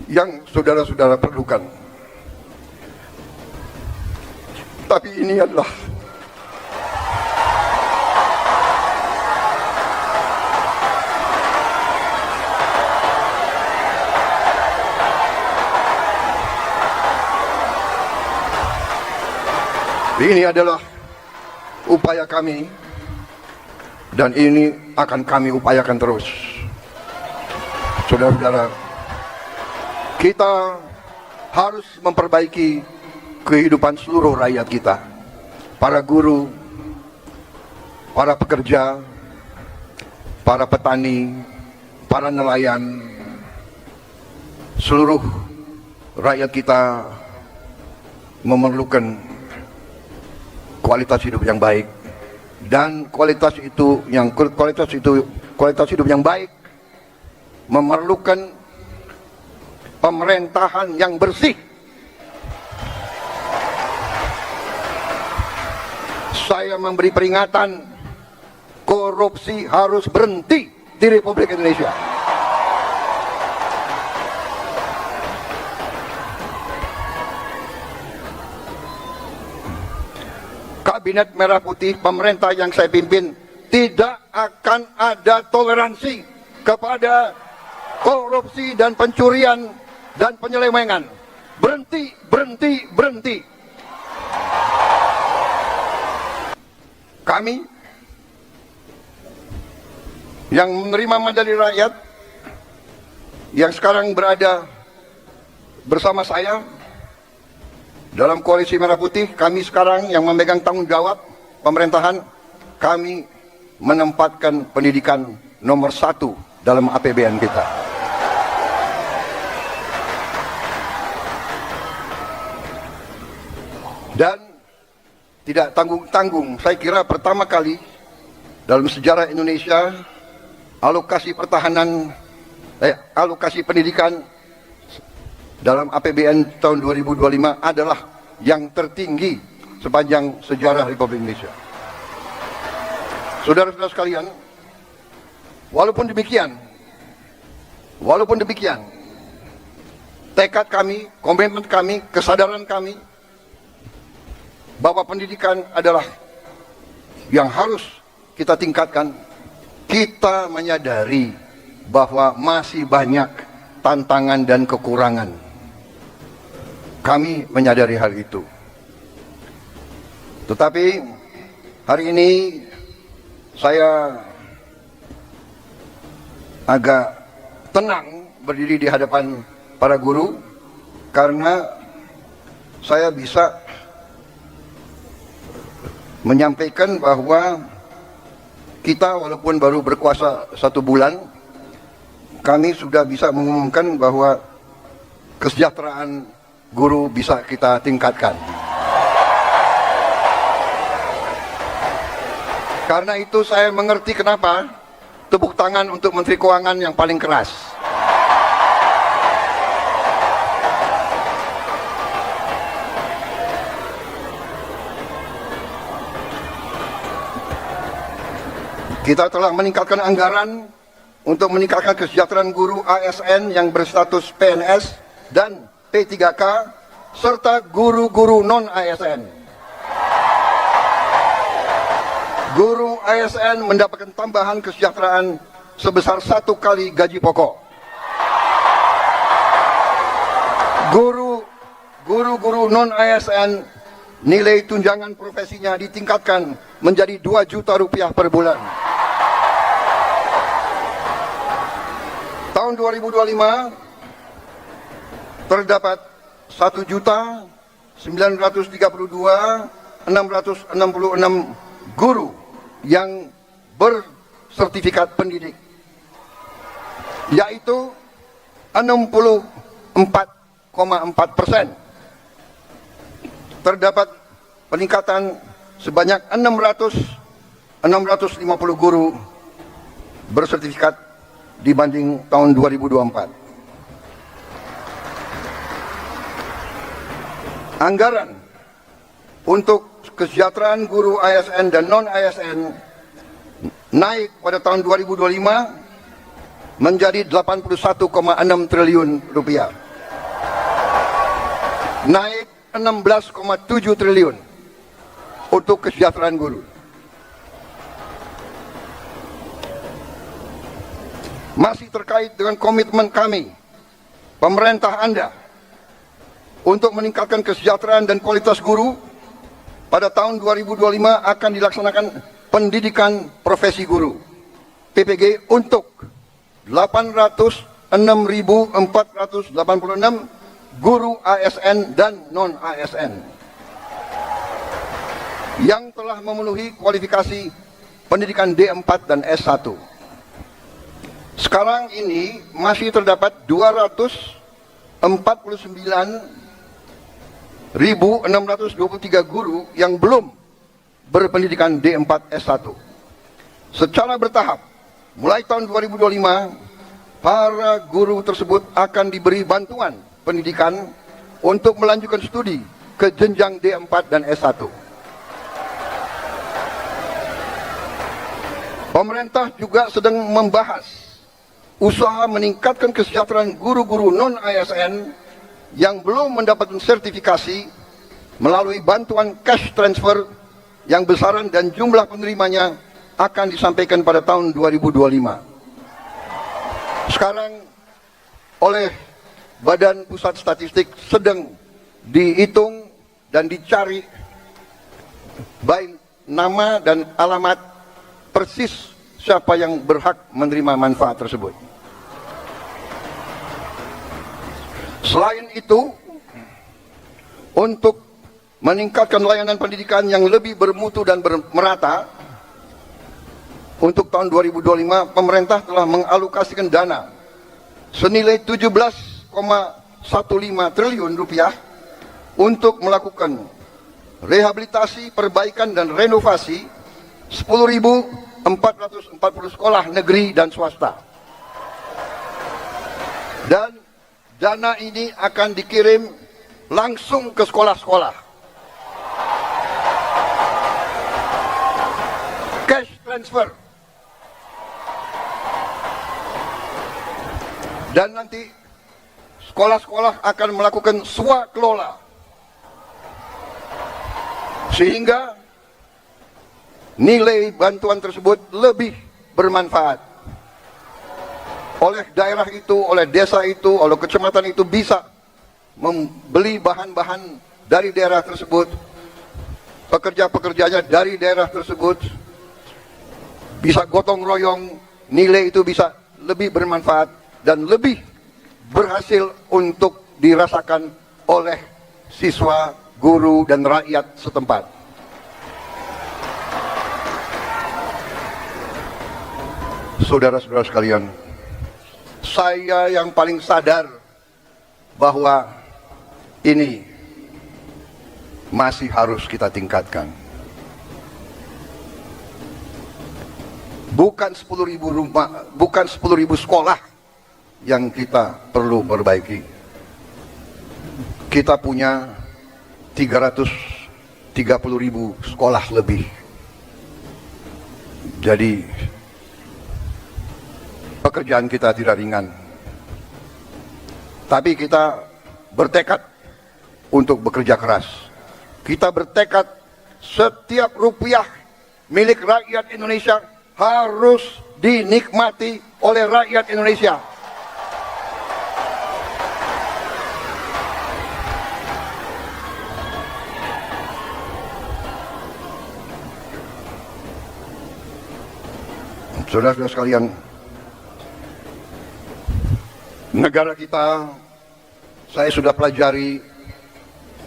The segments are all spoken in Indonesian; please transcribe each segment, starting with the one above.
yang saudara-saudara perlukan. Tapi ini adalah upaya kami, dan ini akan kami upayakan terus. Saudara-saudara, kita harus memperbaiki kehidupan seluruh rakyat kita, para guru, para pekerja, para petani, para nelayan. Seluruh rakyat kita memerlukan kualitas hidup yang baik, dan kualitas hidup yang baik memerlukan pemerintahan yang bersih. Saya memberi peringatan, korupsi harus berhenti di Republik Indonesia. Kabinet Merah Putih, pemerintah yang saya pimpin, tidak akan ada toleransi kepada korupsi dan pencurian dan penyelewengan. Berhenti, berhenti, berhenti. Kami yang menerima medali rakyat, yang sekarang berada bersama saya dalam koalisi Merah Putih, kami sekarang yang memegang tanggung jawab pemerintahan, kami menempatkan pendidikan nomor 1 dalam APBN kita. Dan tidak tanggung-tanggung, saya kira pertama kali dalam sejarah Indonesia alokasi pendidikan dalam APBN tahun 2025 adalah yang tertinggi sepanjang sejarah Republik Indonesia. Saudara-saudara sekalian, walaupun demikian, tekad kami, komitmen kami, kesadaran kami bahwa pendidikan adalah yang harus kita tingkatkan. Kita menyadari bahwa masih banyak tantangan dan kekurangan. Kami menyadari hal itu. Tetapi hari ini saya agak tenang berdiri di hadapan para guru, karena saya bisa menyampaikan bahwa kita walaupun baru berkuasa 1 bulan, kami sudah bisa mengumumkan bahwa kesejahteraan guru bisa kita tingkatkan. Karena itu saya mengerti kenapa tepuk tangan untuk Menteri Keuangan yang paling keras. Kita telah meningkatkan anggaran untuk meningkatkan kesejahteraan guru ASN yang berstatus PNS dan P3K, serta guru-guru non-ASN. Guru ASN mendapatkan tambahan kesejahteraan sebesar 1 kali gaji pokok. Guru-guru non-ASN, nilai tunjangan profesinya ditingkatkan menjadi 2 juta rupiah per bulan. Tahun 2025 terdapat 1.932.666 guru yang bersertifikat pendidik, yaitu 64,4%. Terdapat peningkatan sebanyak 650 guru bersertifikat dibanding tahun 2024. Anggaran untuk kesejahteraan guru ASN dan non-ASN naik pada tahun 2025 menjadi 81,6 triliun rupiah. naik 16,7 triliun untuk kesejahteraan guru. Masih terkait dengan komitmen kami, pemerintah Anda, untuk meningkatkan kesejahteraan dan kualitas guru, pada tahun 2025 akan dilaksanakan pendidikan profesi guru PPG untuk 806.486 guru ASN dan non-ASN yang telah memenuhi kualifikasi pendidikan D4 dan S1. Sekarang ini masih terdapat 249.623 guru yang belum berpendidikan D4 S1. Secara bertahap, mulai tahun 2025, para guru tersebut akan diberi bantuan pendidikan untuk melanjutkan studi ke jenjang D4 dan S1. Pemerintah juga sedang membahas usaha meningkatkan kesejahteraan guru-guru non-ASN yang belum mendapatkan sertifikasi melalui bantuan cash transfer yang besaran dan jumlah penerimanya akan disampaikan pada tahun 2025. Sekarang oleh Badan Pusat Statistik sedang dihitung dan dicari baik nama dan alamat persis siapa yang berhak menerima manfaat tersebut. Selain itu, untuk meningkatkan layanan pendidikan yang lebih bermutu dan merata, untuk tahun 2025 pemerintah telah mengalokasikan dana senilai 17,15 triliun rupiah untuk melakukan rehabilitasi, perbaikan dan renovasi 10.440 sekolah negeri dan swasta. Dan dana ini akan dikirim langsung ke sekolah-sekolah. Cash transfer. Dan nanti sekolah-sekolah akan melakukan swakelola. Sehingga nilai bantuan tersebut lebih bermanfaat. Oleh daerah itu, oleh desa itu, oleh kecamatan itu bisa membeli bahan-bahan dari daerah tersebut, pekerja-pekerjanya dari daerah tersebut, bisa gotong royong, nilai itu bisa lebih bermanfaat dan lebih berhasil untuk dirasakan oleh siswa, guru, dan rakyat setempat. Saudara-saudara sekalian, saya yang paling sadar bahwa ini masih harus kita tingkatkan. Bukan 10.000 rumah, bukan 10.000 sekolah yang kita perlu perbaiki. Kita punya 330.000 sekolah lebih. Jadi pekerjaan kita tidak ringan. Tapi kita bertekad untuk bekerja keras. Kita bertekad setiap rupiah milik rakyat Indonesia harus dinikmati oleh rakyat Indonesia. Saudara-saudara sekalian, negara kita, saya sudah pelajari,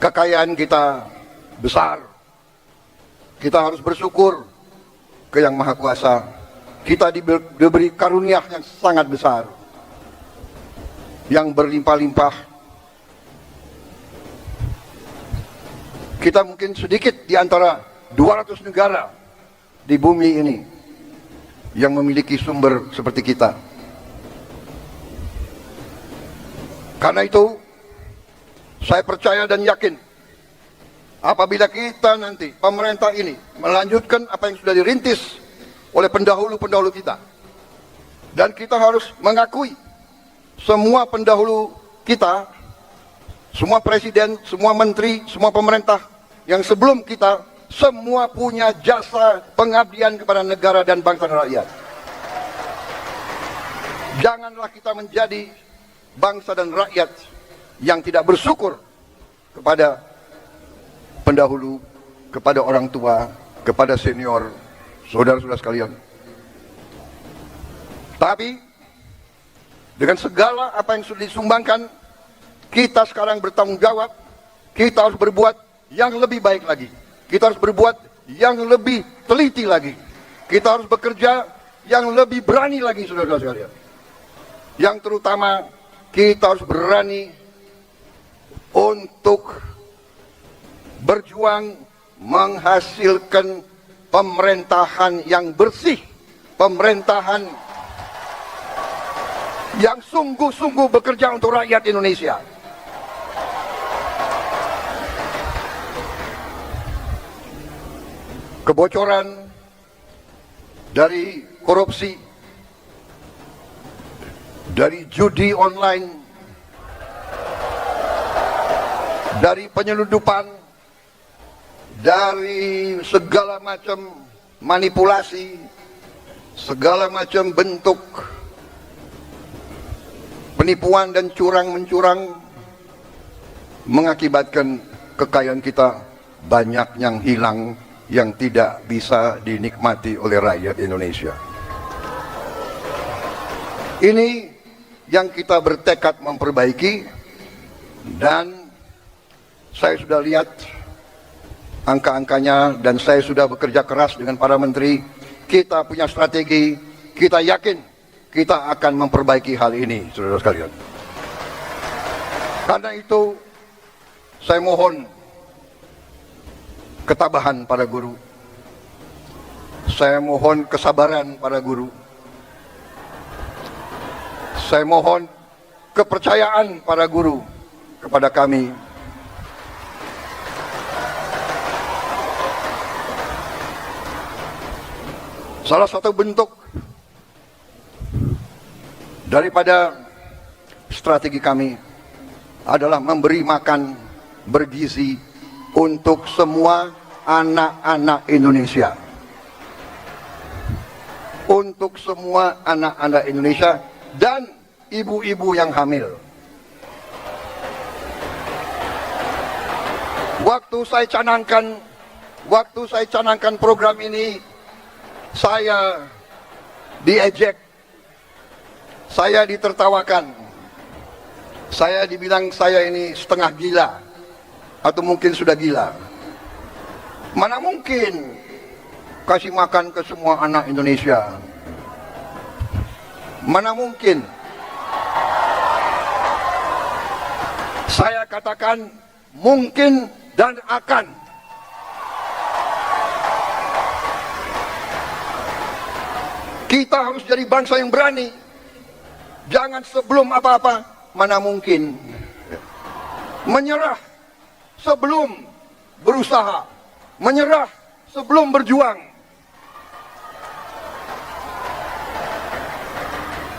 kekayaan kita besar. Kita harus bersyukur ke Yang Maha Kuasa. Kita diberi karunia yang sangat besar, yang berlimpah-limpah. Kita mungkin sedikit di antara 200 negara di bumi ini yang memiliki sumber seperti kita. Karena itu, saya percaya dan yakin, apabila kita nanti, pemerintah ini, melanjutkan apa yang sudah dirintis oleh pendahulu-pendahulu kita, dan kita harus mengakui, semua pendahulu kita semua presiden, semua menteri, semua pemerintah yang sebelum kita, semua punya jasa pengabdian kepada negara dan bangsa dan rakyat. Janganlah kita menjadi bangsa dan rakyat yang tidak bersyukur kepada pendahulu, kepada orang tua, kepada senior, saudara-saudara sekalian. Tapi dengan segala apa yang sudah disumbangkan, kita sekarang bertanggung jawab. Kita harus berbuat yang lebih baik lagi. Kita harus berbuat yang lebih teliti lagi. Kita harus bekerja yang lebih berani lagi, saudara-saudara sekalian. Yang terutama, kita harus berani untuk berjuang menghasilkan pemerintahan yang bersih, pemerintahan yang sungguh-sungguh bekerja untuk rakyat Indonesia. Kebocoran dari korupsi, dari judi online, dari penyelundupan, dari segala macam manipulasi, segala macam bentuk penipuan dan curang-mencurang mengakibatkan kekayaan kita banyak yang hilang, yang tidak bisa dinikmati oleh rakyat Indonesia. Ini yang kita bertekad memperbaiki, dan saya sudah lihat angka-angkanya dan saya sudah bekerja keras dengan para menteri. Kita punya strategi, kita yakin kita akan memperbaiki hal ini, saudara sekalian. Karena itu saya mohon ketabahan para guru. Saya mohon kesabaran para guru. Saya mohon kepercayaan para guru kepada kami. Salah satu bentuk daripada strategi kami adalah memberi makan bergizi untuk semua anak-anak Indonesia. Untuk semua anak-anak Indonesia dan ibu-ibu yang hamil. Waktu saya canangkan program ini, saya diejek, saya ditertawakan, saya dibilang saya ini setengah gila, atau mungkin sudah gila. Mana mungkin kasih makan ke semua anak Indonesia? Mana mungkin? Saya katakan mungkin dan akan. Kita harus jadi bangsa yang berani. Jangan sebelum apa-apa, mana mungkin menyerah sebelum berusaha, menyerah sebelum berjuang.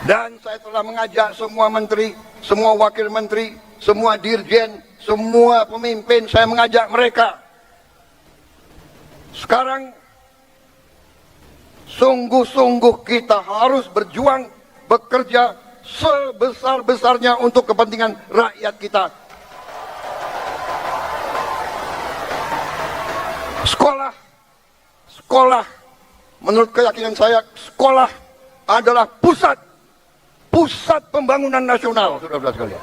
Dan saya telah mengajak semua menteri, semua wakil menteri, semua dirjen, semua pemimpin, saya mengajak mereka. Sekarang sungguh-sungguh kita harus berjuang, bekerja sebesar-besarnya untuk kepentingan rakyat kita. Sekolah, menurut keyakinan saya, sekolah adalah pusat pembangunan nasional, saudara-saudara sekalian.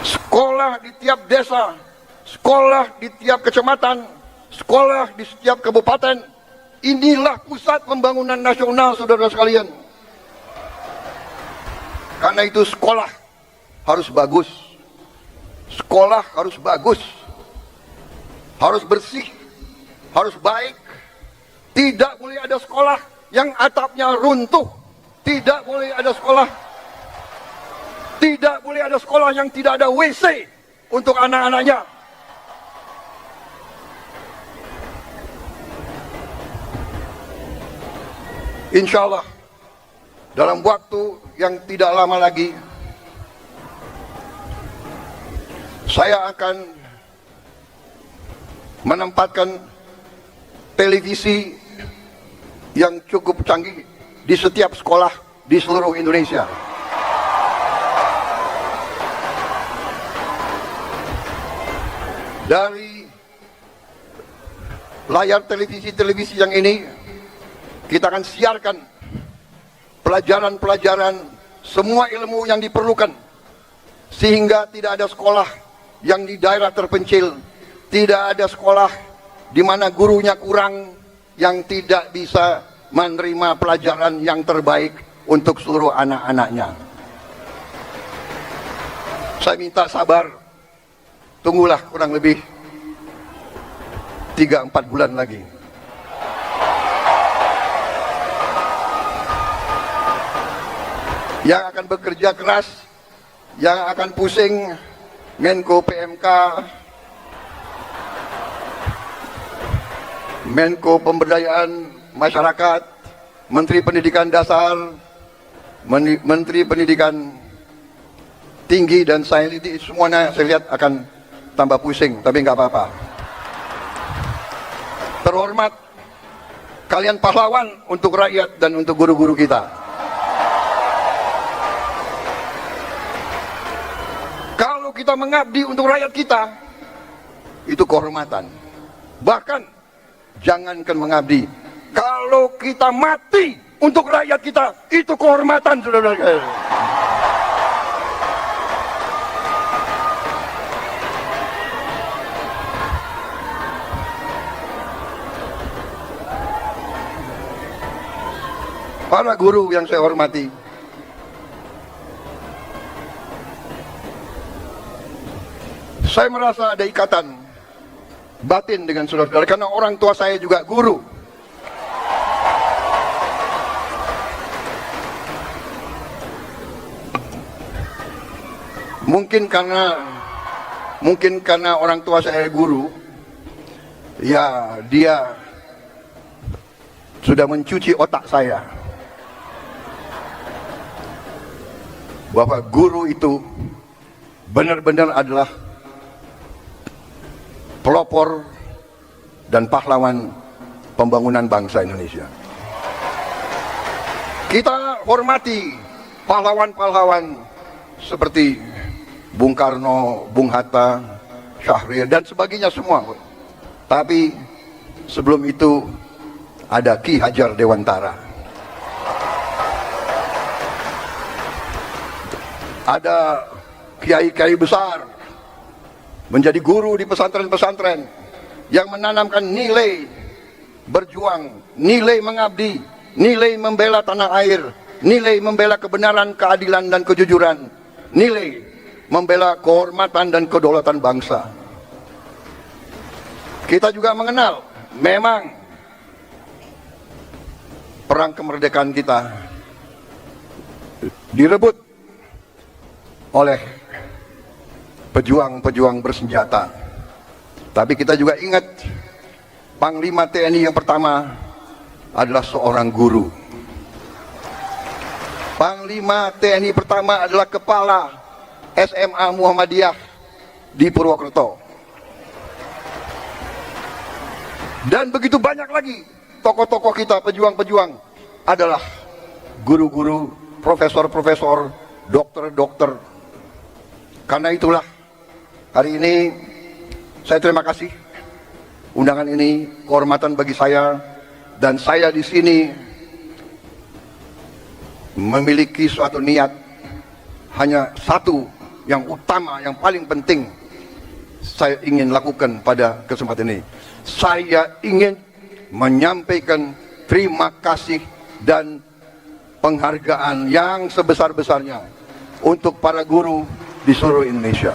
Sekolah di tiap desa, sekolah di tiap kecamatan, sekolah di setiap kabupaten, inilah pusat pembangunan nasional, saudara-saudara sekalian. Karena itu sekolah harus bagus, sekolah harus bagus, harus bersih, harus baik. Tidak boleh ada sekolah yang atapnya runtuh. Tidak boleh ada sekolah yang tidak ada WC untuk anak-anaknya. Insya Allah dalam waktu yang tidak lama lagi Saya akan menempatkan televisi yang cukup canggih di setiap sekolah di seluruh Indonesia. Dari layar televisi yang ini, kita akan siarkan pelajaran-pelajaran, semua ilmu yang diperlukan, sehingga tidak ada sekolah yang di daerah terpencil, tidak ada sekolah di mana gurunya kurang, yang tidak bisa menerima pelajaran yang terbaik untuk seluruh anak-anaknya. Saya minta sabar, tunggulah kurang lebih 3-4 bulan lagi. Yang akan bekerja keras, yang akan pusing, Menko PMK, Menko Pemberdayaan Masyarakat, Menteri Pendidikan Dasar, Menteri Pendidikan Tinggi, dan saya semuanya saya lihat akan tambah pusing, tapi nggak apa-apa. Terhormat, kalian pahlawan untuk rakyat dan untuk guru-guru kita. Kalau kita mengabdi untuk rakyat kita, itu kehormatan. Bahkan jangankan mengabdi, kalau kita mati untuk rakyat kita, itu kehormatan, saudara-saudara. Para guru yang saya hormati, saya merasa ada ikatan batin dengan saudara-saudara, karena orang tua saya juga guru. Mungkin karena orang tua saya guru, ya dia sudah mencuci otak saya bahwa guru itu benar-benar adalah pelopor dan pahlawan pembangunan bangsa Indonesia. Kita hormati pahlawan-pahlawan seperti Bung Karno, Bung Hatta, Syahrir, dan sebagainya semua. Tapi sebelum itu ada Ki Hajar Dewantara, ada kiai-kiai besar menjadi guru di pesantren-pesantren yang menanamkan nilai berjuang, nilai mengabdi, nilai membela tanah air, nilai membela kebenaran, keadilan, dan kejujuran, nilai membela kehormatan dan kedaulatan bangsa. Kita juga mengenal, memang perang kemerdekaan kita direbut oleh pejuang-pejuang bersenjata. Tapi kita juga ingat, Panglima TNI yang pertama adalah seorang guru. Panglima TNI pertama adalah kepala SMA Muhammadiyah di Purwokerto. Dan begitu banyak lagi tokoh-tokoh kita, pejuang-pejuang, adalah guru-guru, profesor-profesor, dokter-dokter. Karena itulah hari ini saya terima kasih undangan ini, kehormatan bagi saya, dan saya di sini memiliki suatu niat, hanya satu yang utama, yang paling penting saya ingin lakukan pada kesempatan ini. Saya ingin menyampaikan terima kasih dan penghargaan yang sebesar-besarnya untuk para guru di seluruh Indonesia.